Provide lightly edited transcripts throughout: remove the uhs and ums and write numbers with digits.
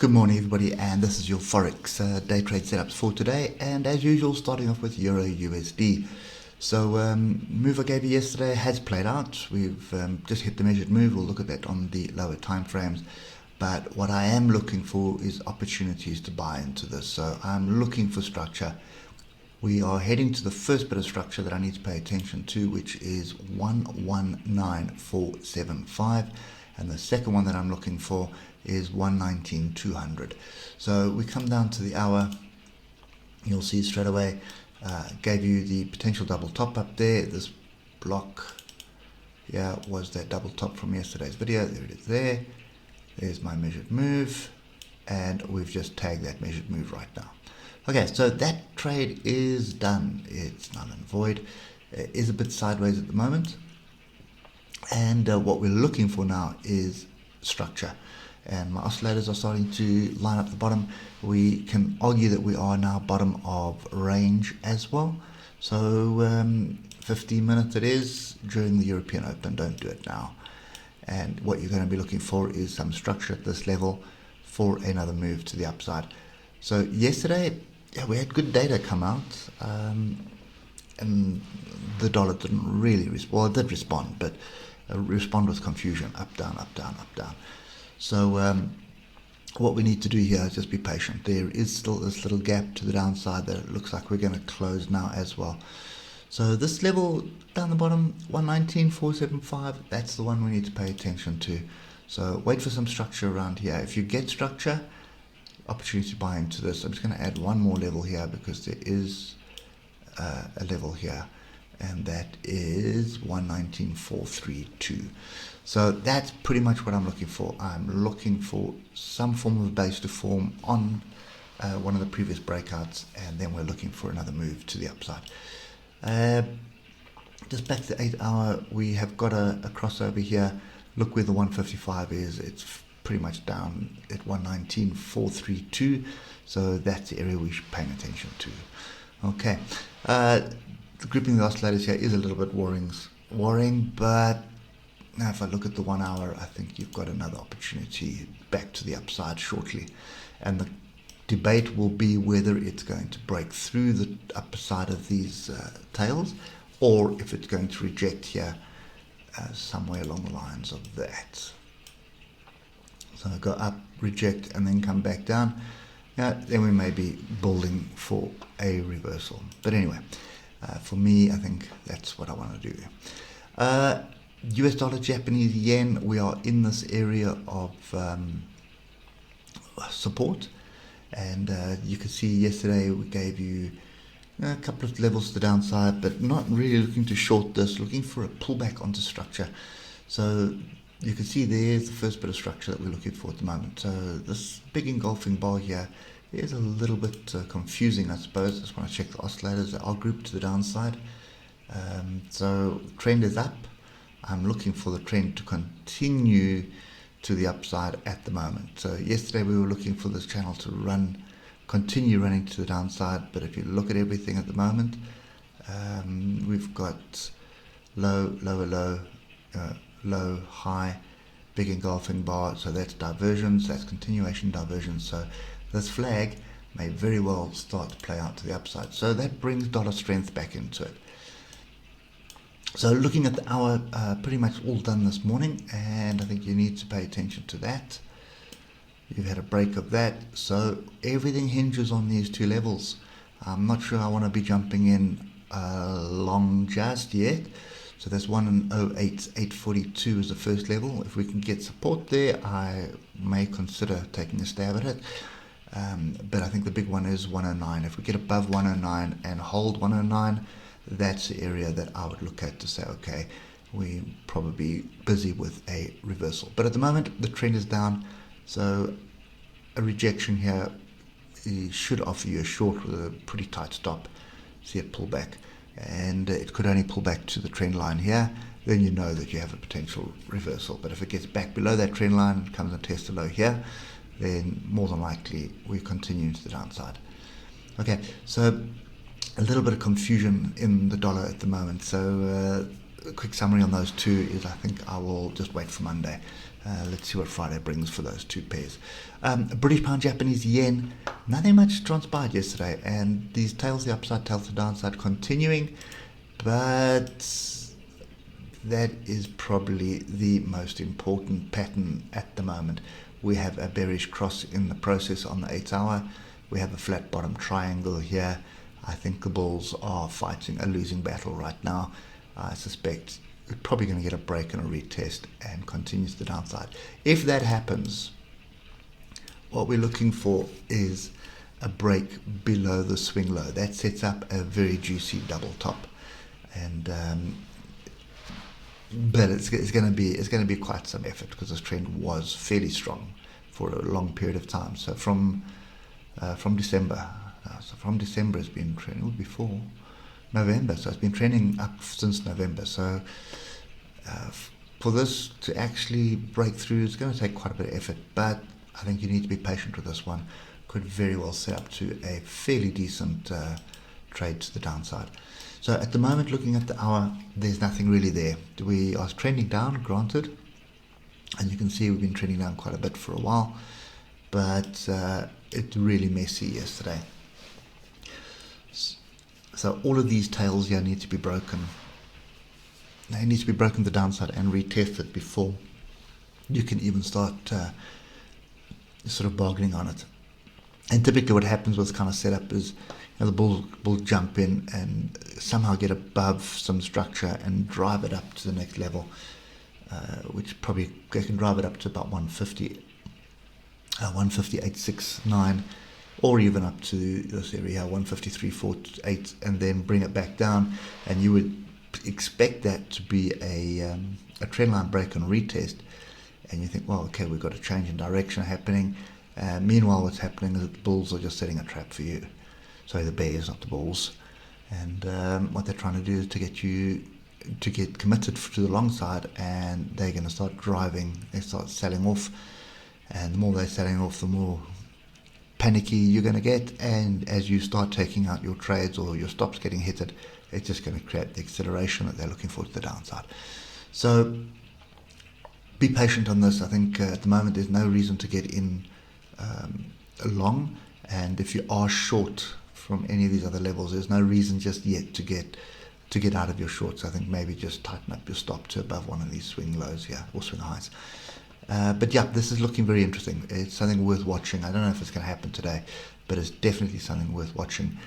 Good morning everybody, and this is your Forex day trade setups for today, and as usual starting off with Euro USD. So move I gave you yesterday has played out. We've just hit the measured move. We'll look at that on the lower time frames, but what I am looking for is opportunities to buy into this. So I'm looking for structure. We are heading to the first bit of structure that I need to pay attention to, which is 119475, and the second one that I'm looking for is 119,200. So we come down to the hour. You'll see straight away gave you the potential double top up there. This block here was that double top from yesterday's video. There it is there. There's my measured move, and we've just tagged that measured move right now. Okay, so that trade is done. It's null and void. It is a bit sideways at the moment, and what we're looking for now is structure. And my oscillators are starting to line up the bottom. We can argue that we are now bottom of range as well. So 15 minutes it is during the European Open. Don't do it now. And what you're going to be looking for is some structure at this level for another move to the upside. So yesterday, yeah, we had good data come out, and the dollar didn't really respond. Well, it did respond, but respond with confusion, up, down, up, down, up, down. So what we need to do here is just be patient. There is still this little gap to the downside that it looks like we're going to close now as well. So this level down the bottom, 119,475, that's the one we need to pay attention to. So wait for some structure around here. If you get structure, opportunity to buy into this. I'm just going to add one more level here because there is a level here, and that is 119,432. So that's pretty much what I'm looking for. I'm looking for some form of base to form on one of the previous breakouts, and then we're looking for another move to the upside. Just back to the 8 hour, we have got a crossover here. Look where the 155 is. It's pretty much down at 119,432. So that's the area we should be paying attention to. Okay. The grouping of the oscillators here is a little bit worrying, but now if I look at the 1 hour, I think you've got another opportunity back to the upside shortly. And the debate will be whether it's going to break through the upper side of these tails, or if it's going to reject here somewhere along the lines of that. So go up, reject, and then come back down. Then we may be building for a reversal. But anyway, for me, I think that's what I want to do. US dollar, Japanese yen, we are in this area of support, and you can see yesterday we gave you a couple of levels to the downside, but not really looking to short this, looking for a pullback onto structure. So you can see there's the first bit of structure that we're looking for at the moment. So this big engulfing bar here is a little bit confusing, I suppose. I just want to check the oscillators that are grouped to the downside. So trend is up. I'm looking for the trend to continue to the upside at the moment. So yesterday we were looking for this channel to continue running to the downside, but if you look at everything at the moment, we've got low, lower low, low, high, big engulfing bar. So that's divergence, that's continuation divergence. So this flag may very well start to play out to the upside. So that brings dollar strength back into it. So looking at the hour, pretty much all done this morning, and I think you need to pay attention to that. You've had a break of that, so everything hinges on these two levels. I'm not sure I want to be jumping in long just yet. So that's 108,842 is the first level. If we can get support there, I may consider taking a stab at it. But I think the big one is 109. If we get above 109 and hold 109, that's the area that I would look at to say, okay, we're probably busy with a reversal. But at the moment, the trend is down, so a rejection here should offer you a short with a pretty tight stop. See it pull back, and it could only pull back to the trend line here. Then you know that you have a potential reversal. But if it gets back below that trend line and comes and tests a low here, then more than likely we continue to the downside. Okay, so a little bit of confusion in the dollar at the moment. So a quick summary on those two is I think I will just wait for Monday. Let's see what Friday brings for those two pairs. British pound, Japanese yen, nothing much transpired yesterday, and these tails, the upside, tails, the downside continuing, but that is probably the most important pattern at the moment. We have a bearish cross in the process on the 8 hour. We have a flat bottom triangle here. I think the bulls are fighting a losing battle right now. I suspect we're probably going to get a break and a retest and continues the downside. If that happens, what we're looking for is a break below the swing low. That sets up a very juicy double top, and but it's going to be quite some effort, because this trend was fairly strong for a long period of time. So from December, it's been trending before November, so it's been trending up since November. So for this to actually break through, it's going to take quite a bit of effort, but I think you need to be patient with this one. Could very well set up to a fairly decent trade to the downside. So at the moment, looking at the hour, there's nothing really there. We are trending down, granted, and you can see we've been trending down quite a bit for a while, but it's really messy yesterday. So all of these tails here need to be broken. They need to be broken to the downside and retested before you can even start sort of bargaining on it. And typically what happens with this kind of setup is, the bulls will jump in and somehow get above some structure and drive it up to the next level, which probably they can drive it up to about 150, 158.69, or even up to this area, 153.48, and then bring it back down. And you would expect that to be a trendline break and retest, and you think, well, okay, we've got a change in direction happening. Meanwhile, what's happening is that the bulls are just setting a trap for you. Sorry, the bears, not the bulls. And what they're trying to do is to get you to get committed to the long side, and they're going to start driving. They start selling off, and the more they're selling off, the more panicky you're going to get. And as you start taking out your trades or your stops getting hitted, it's just going to create the acceleration that they're looking for to the downside. So be patient on this. I think at the moment there's no reason to get in long, and if you are short from any of these other levels, there's no reason just yet to get out of your shorts. I think maybe just tighten up your stop to above one of these swing lows here, or swing highs. But yeah, this is looking very interesting. It's something worth watching. I don't know if it's going to happen today, but it's definitely something worth watching.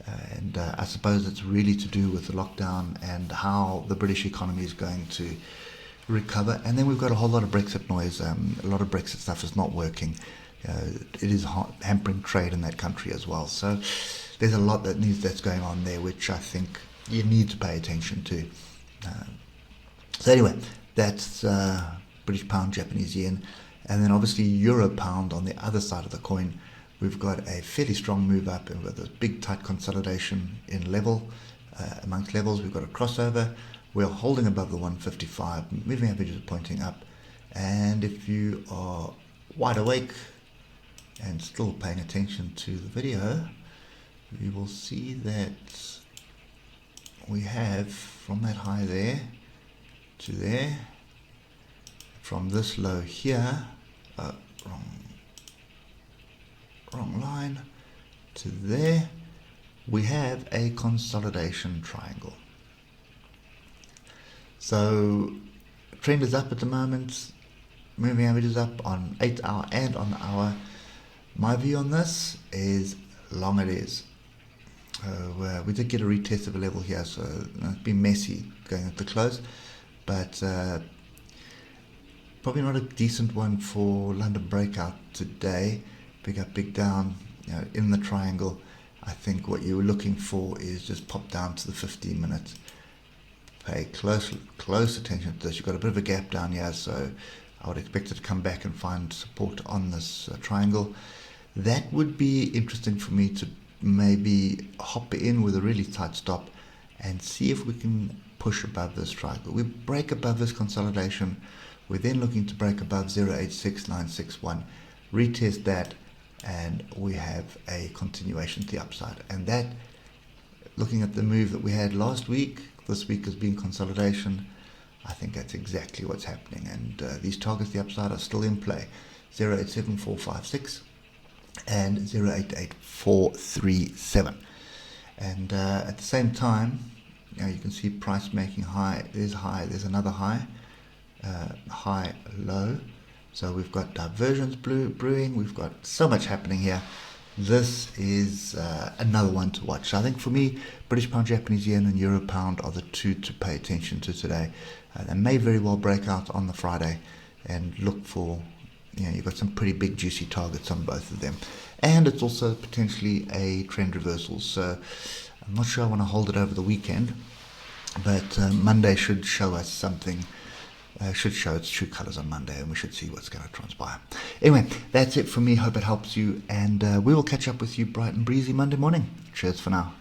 And I suppose it's really to do with the lockdown and how the British economy is going to recover. And then we've got a whole lot of Brexit noise. A lot of Brexit stuff is not working. It is hampering trade in that country as well. So there's a lot that's going on there, which I think you need to pay attention to. So anyway, that's British pound, Japanese yen, and then obviously euro pound on the other side of the coin. We've got a fairly strong move up, and with a big tight consolidation in level amongst levels. We've got a crossover. We're holding above the 155. Moving averages are pointing up, and if you are wide awake and still paying attention to the video, you will see that we have from that high there to there, from this low here, wrong line, to there, we have a consolidation triangle. So trend is up at the moment, moving average is up on 8 hour and on the hour. My view on this is long it is. We did get a retest of a level here, so it's been messy going at the close, but probably not a decent one for London breakout today. Big up, big down, in the triangle. I think what you were looking for is just pop down to the 15 minutes. Pay close attention to this. You've got a bit of a gap down here, so I would expect it to come back and find support on this triangle. That would be interesting for me to maybe hop in with a really tight stop and see if we can push above this triangle. We break above this consolidation. We're then looking to break above 0.86961, retest that, and we have a continuation to the upside. And that, looking at the move that we had last week, this week has been consolidation. I think that's exactly what's happening. And these targets, the upside, are still in play. 087456 and 088437. And at the same time, you can see price making high. There's another high, high, low. So we've got diversions brewing. We've got so much happening here. This is another one to watch. So I think for me, British pound, Japanese yen, and euro pound are the two to pay attention to today. They may very well break out on the Friday, and look for, you've got some pretty big juicy targets on both of them. And it's also potentially a trend reversal. So I'm not sure I want to hold it over the weekend, but Monday should show us something. Should show its true colors on Monday, and we should see what's going to transpire. Anyway, that's it for me. Hope it helps you, and we will catch up with you bright and breezy Monday morning. Cheers for now.